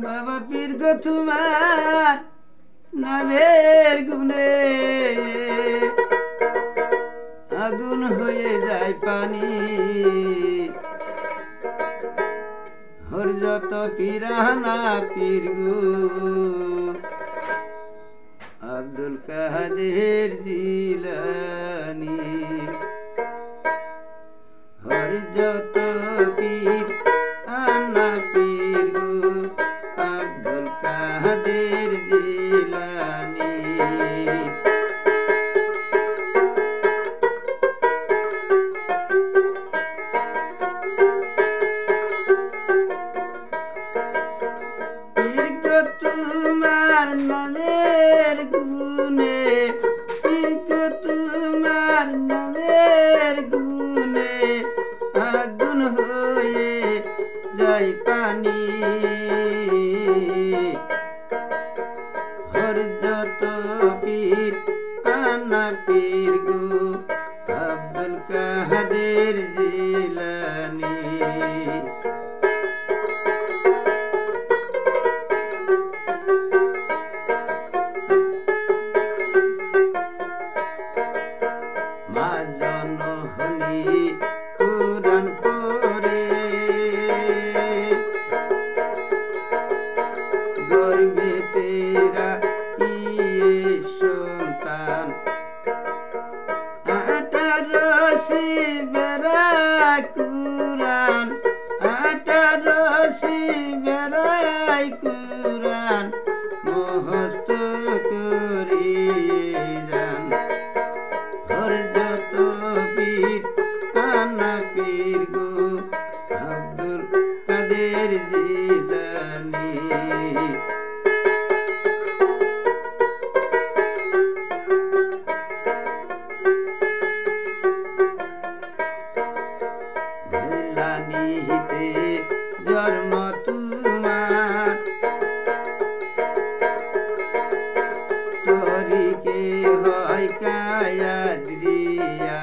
বাবা পীর গো তোমার নামের গুণে আগুন হয়ে যায় পানি হর যত পীরানা পীর গো আব্দুল কাদের জিলানী হর যত পীর আনা পীর গো আব্দুল কাদের জিলানী পীর গো তোমার নামের গুণে পীর গো তোমার নামের গুণে আগুন হয়ে যায় পানি হর যত পীর আনা পীর গো আব্দুল কাদের জিলানী মা জননী কুরআন পড়ে গর্বে তেরা ইয়ে সন্তান 18 বেড়ায় কুরআন 18 বেড়ায় কুরআন মুখস্থ করিয়ে যান হর যত পীর আনা পীর গো আব্দুল কাদের জিলানী জিলানীতে জন্ম তোমার তরিকে হয় কায়াদ্রিয়া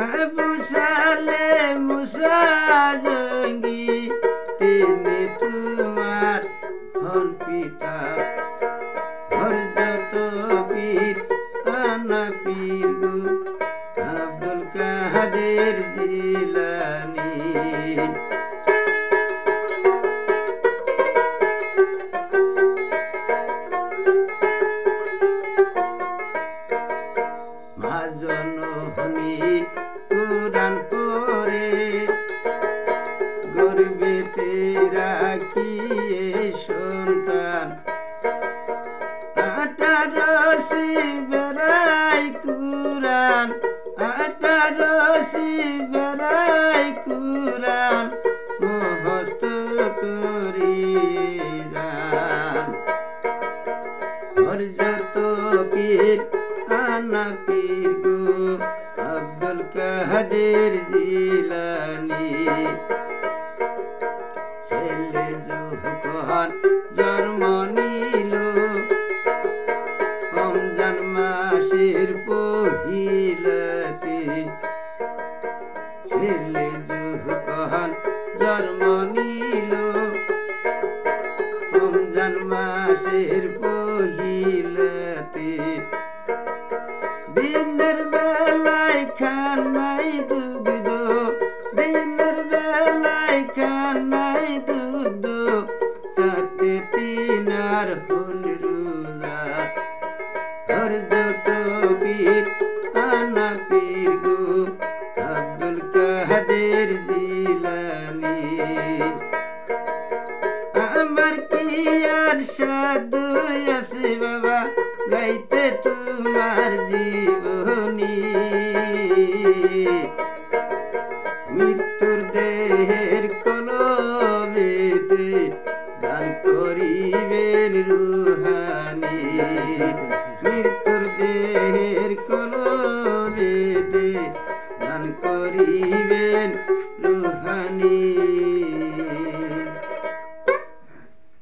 আবু সালে মুসা জঙ্গি তিনি তোমার হন পিতা হর যত পীর আনা পীর গো আব্দুল কাদের জিলানী মা জননী কুরআন পড়ে গর্বেতে রাখিয়ে সন্তান 18 বেড়ায় কুরআন 18 বেড়ায় কুরআন মুখস্থ করিয়ে যান হর যত পীর আনা পীর গো আব্দুল কাদের জিলানী ছেলে যখন জন্ম নিল রমজান মাসের পহিলাতে ছেলে যখন জন্ম নিল রমজান মাসের পহিলাতে দিনের বেলায় খান নাই দুগ্ধ দিনের বেলায় খান নাই দুগ্ধ তাতে তিনার হন রোজা হর যত পীর আনা পীর গো আব্দুল কাদের জিলানী আমার কি আর সাধু আছে বাবা গাইতে তোমার জীবনী মৃত্যুর দেহের কলমেতে দান করিবেন রুহানী